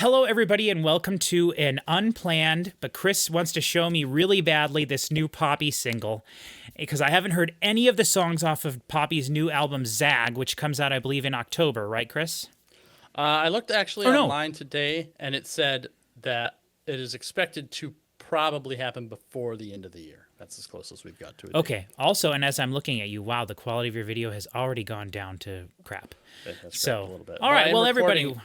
Hello, everybody, and welcome to an unplanned, but Chris wants to show me really badly this new Poppy single, because I haven't heard any of the songs off of Poppy's new album, Zag, which comes out, I believe, in October, right, Chris? I looked actually online today, and it said that it is expected to probably happen before the end of the year. That's as close as we've got to it. Okay. Also, and as I'm looking at you, wow, the quality of your video has already gone down to crap. So, a little bit. All right, well, everybody...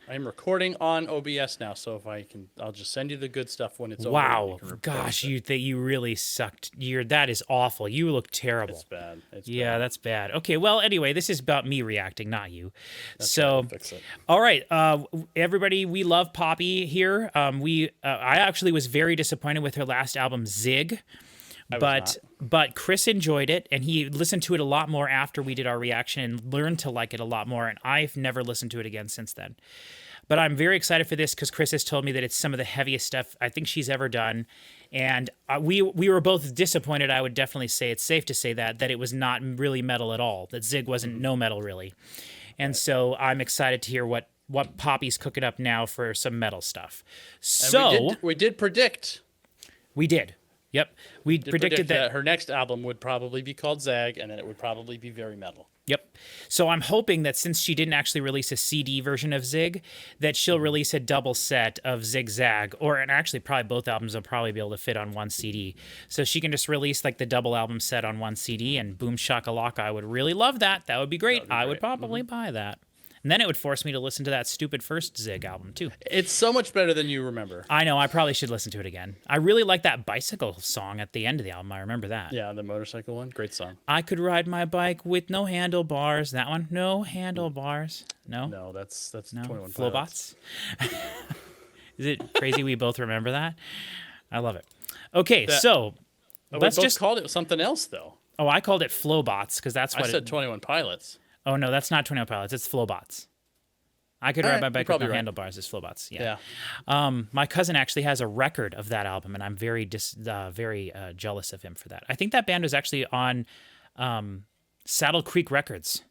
I'm recording on OBS now, so if I can, I'll just send you the good stuff when it's over. Wow, gosh, you really sucked. That is awful. You look terrible. It's bad. That's bad. Okay, well, anyway, this is about me reacting, not you. That's so, right, fix it. All right, everybody, we love Poppy here. I actually was very disappointed with her last album, Zig. But Chris enjoyed it, and he listened to it a lot more after we did our reaction and learned to like it a lot more, and I've never listened to it again since then. But I'm very excited for this because Chris has told me that it's some of the heaviest stuff I think she's ever done, and we were both disappointed. I would definitely say it's safe to say that it was not really metal at all, that Zig wasn't no metal really. And so I'm excited to hear what Poppy's cooking up now for some metal stuff. So we did predict. We did. Yep. We predicted that her next album would probably be called Zag, and then it would probably be very metal. Yep. So I'm hoping that since she didn't actually release a CD version of Zig, that she'll release a double set of Zigzag, and actually probably both albums will probably be able to fit on one CD. So she can just release like the double album set on one CD, and boom shakalaka. I would really love that. That would be great. I would probably buy that. And then it would force me to listen to that stupid first Zig album, too. It's so much better than you remember. I know. I probably should listen to it again. I really like that bicycle song at the end of the album. I remember that. Yeah, the motorcycle one. Great song. I could ride my bike with no handlebars. That one? No handlebars. No? No, that's 21 Flowbots? Is it crazy we both remember that? I love it. Okay, so let's just called it something else, though. Oh, I called it Flowbots because that's what I said 21 Pilots. Oh, no, that's not 21 Pilots. It's Flowbots. I could ride my bike with no handlebars. It's Flowbots. Yeah. My cousin actually has a record of that album, and I'm very jealous of him for that. I think that band was actually on Saddle Creek Records,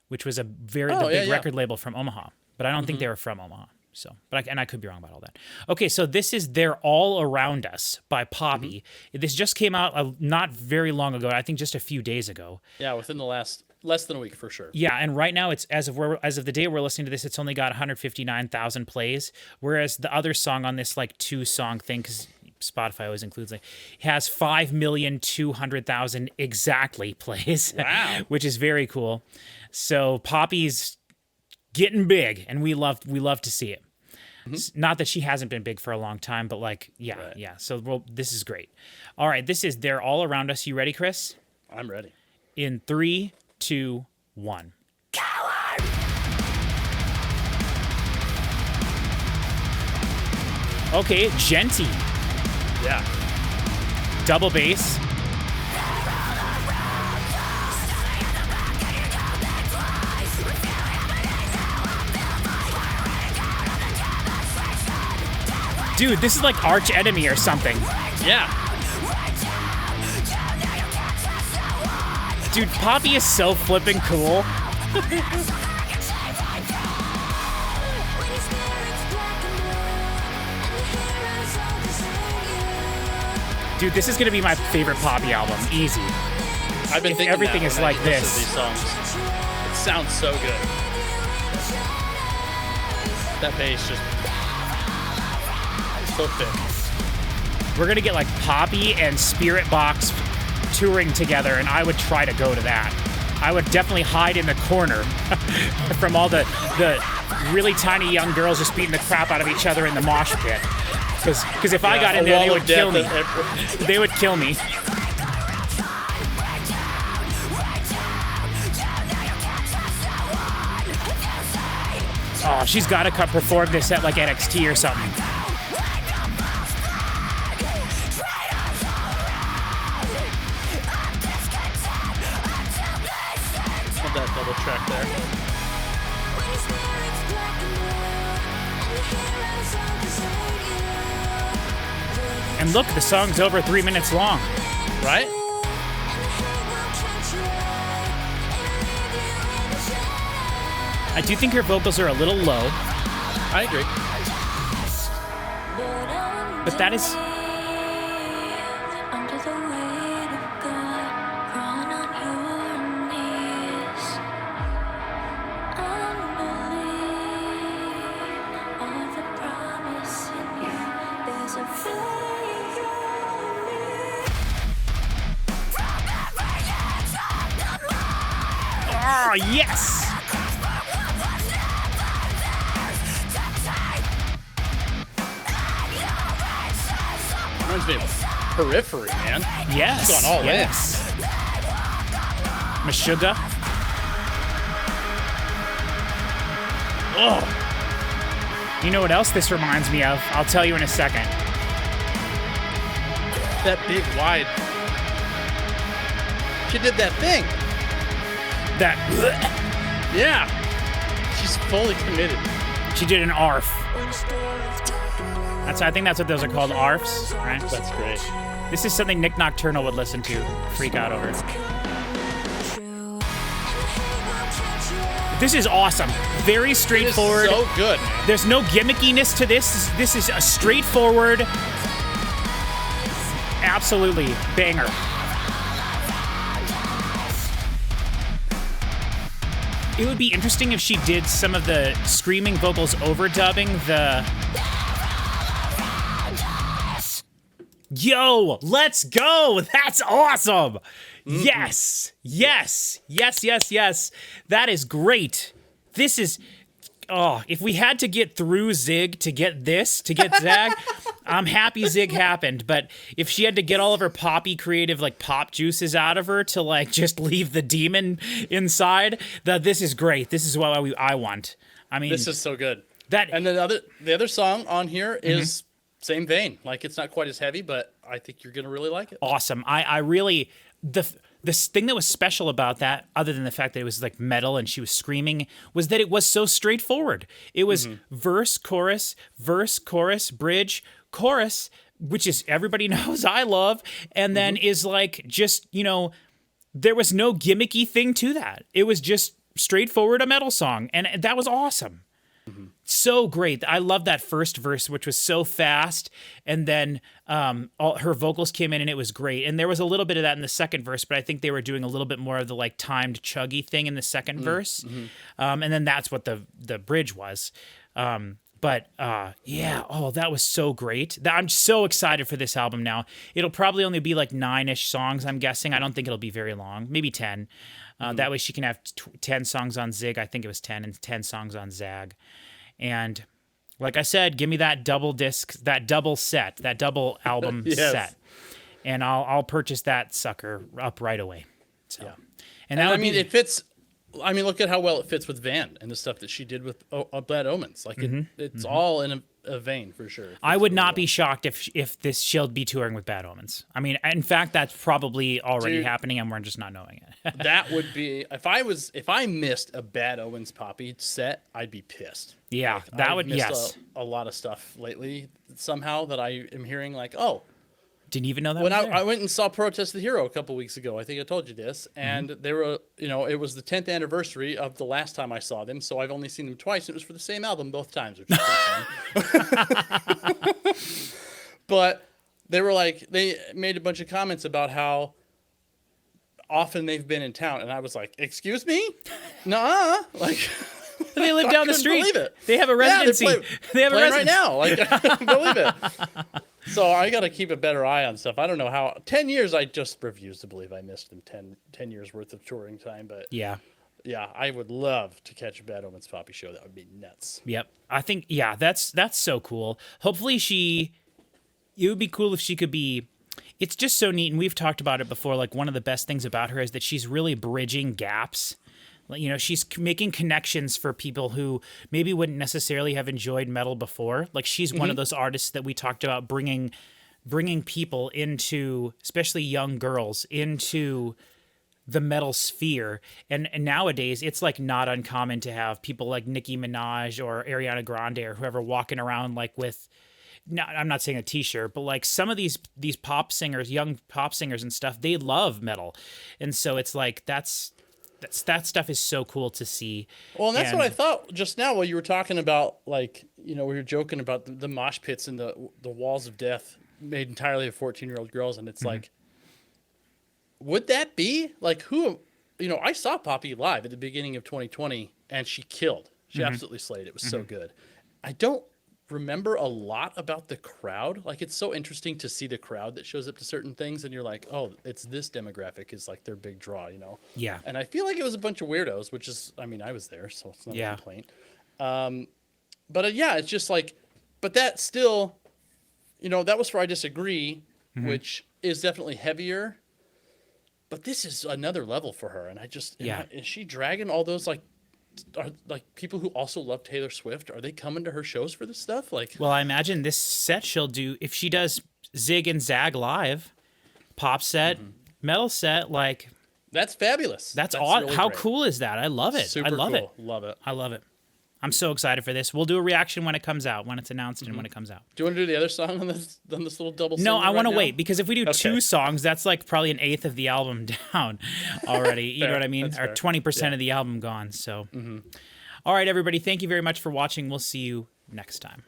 which was the big record label from Omaha. But I don't think they were from Omaha. So, I could be wrong about all that. Okay, so this is "They're All Around Us" by Poppy. This just came out not very long ago. I think just a few days ago. Yeah, within the less than a week for sure. Yeah, and right now it's as of the day we're listening to this, it's only got 159,000 plays, whereas the other song on this 2-song thing, because Spotify always includes has 5,200,000 exactly plays. Wow, which is very cool. So Poppy's getting big, and we love to see it. Not that she hasn't been big for a long time, but yeah. So this is great. All right, this is "They're All Around Us." You ready, Chris? I'm ready. In 3, 2, 1. Coward! Okay, Genty. Yeah. Double bass. Dude, this is like Arch Enemy or something. Yeah. Dude, Poppy is so flippin' cool. Dude, this is gonna be my favorite Poppy album, easy. I've been thinking everything is like this. These songs. It sounds so good. That bass just so thick. We're gonna get Poppy and Spirit Box touring together, and I would try to go to that. I would definitely hide in the corner from all the really tiny young girls just beating the crap out of each other in the mosh pit. Because if I got in there, they would kill me. They would kill me. Oh, she's got to perform this at NXT or something. That double track there. And look, the song's over 3 minutes long. Right? I do think her vocals are a little low. I agree. But that is... Oh, yes! Reminds me of Periphery, man. Yes. It's gone all yes. Meshuggah. Oh. You know what else this reminds me of? I'll tell you in a second. That big wide. She did that thing. That... Yeah. She's fully committed. She did an ARF. I think that's what those are called, ARFs, right? That's great. This is something Nick Nocturnal would listen to, freak out over. This is awesome. Very straightforward. It is so good. There's no gimmickiness to this. This is a straightforward, absolutely banger. It would be interesting if she did some of the screaming vocals overdubbing the... Yo, let's go! That's awesome! Mm-hmm. Yes! Yes! Yes, yes, yes. That is great. This is... Oh, if we had to get through Zig to get this, to get Zag, I'm happy Zig happened. But if she had to get all of her poppy creative, like, pop juices out of her to, like, just leave the demon inside, this is great. This is what I want. I mean... This is so good. And the other song on here is... Same vein. Like, it's not quite as heavy, but I think you're going to really like it. Awesome. I really... This thing that was special about that, other than the fact that it was like metal and she was screaming, was that it was so straightforward. It was verse, chorus, bridge, chorus, which is everybody knows I love, and then is like just, there was no gimmicky thing to that. It was just straightforward a metal song, and that was awesome. So great. I love that first verse, which was so fast, and then all her vocals came in and it was great. And there was a little bit of that in the second verse, but I think they were doing a little bit more of the like timed chuggy thing in the second verse. And then that's what the bridge was. Yeah, that was so great. I'm so excited for this album now. It'll probably only be like 9-ish songs, I'm guessing. I don't think it'll be very long, maybe 10. That way she can have 10 songs on Zig. I think it was 10, and 10 songs on Zag. And like I said, give me that double disc, that double set, that double album set, and I'll purchase that sucker up right away. So, yeah. And it fits. I mean, look at how well it fits with Van and the stuff that she did with Bad Omens. Like it's all in a vein for sure. I would not be shocked if she'll be touring with Bad Omens. I mean, in fact, that's probably already happening, and we're just not knowing it. That would be if I missed a Bad Omens Poppy set, I'd be pissed. Yeah, like, that would yes. A lot of stuff lately somehow that I am hearing like, oh. Didn't even know that. When I went and saw Protest the Hero a couple weeks ago, I think I told you this, and they were, it was the 10th anniversary of the last time I saw them, so I've only seen them twice, and it was for the same album both times, which is fun. But they were like, they made a bunch of comments about how often they've been in town, and I was like, excuse me? Nuh-uh. Like... They live down the street. Believe it. They have a residency. They have a residency right now. Like, I can't believe it. So I got to keep a better eye on stuff. I don't know how. 10 years, I just refuse to believe I missed them 10 years worth of touring time. But yeah, I would love to catch a Bad Omens Poppy show. That would be nuts. Yep. I think, that's so cool. Hopefully it would be cool if she could be, it's just so neat. And we've talked about it before. Like, one of the best things about her is that she's really bridging gaps. She's making connections for people who maybe wouldn't necessarily have enjoyed metal before. Like, she's one of those artists that we talked about bringing people into, especially young girls, into the metal sphere. And nowadays, it's like not uncommon to have people like Nicki Minaj or Ariana Grande or whoever walking around like with, I'm not saying a t-shirt, but like some of these pop singers, young pop singers and stuff, they love metal. And so it's like, that's that stuff is so cool to see. Well, and that's what I thought just now while you were talking about, like, we were joking about the mosh pits and the walls of death made entirely of 14-year-old girls, and it's like, would that be like who? I saw Poppy live at the beginning of 2020, and she killed. She absolutely slayed. It was so good. I don't remember a lot about the crowd. Like, it's so interesting to see the crowd that shows up to certain things, and you're like, oh, it's this demographic is like their big draw, Yeah. And I feel like it was a bunch of weirdos, which is, I mean, I was there, so it's not a complaint. But yeah, it's just like, but that still, that was for I Disagree, which is definitely heavier. But this is another level for her, and is she dragging all those like people who also love Taylor Swift? Are they coming to her shows for this stuff? Like, well, I imagine this set she'll do if she does Zig and Zag live, pop set, metal set. Like, that's fabulous. That's odd. Really How great. Cool is that? I love it. Super I love cool. it. Love it. I love it. I'm so excited for this. We'll do a reaction when it comes out, when it's announced and when it comes out. Do you want to do the other song on this little double? No, I want to wait, because if we do 2 songs, that's like probably an eighth of the album down already. You know what I mean? Or 20% of the album gone. So, all right, everybody, thank you very much for watching. We'll see you next time.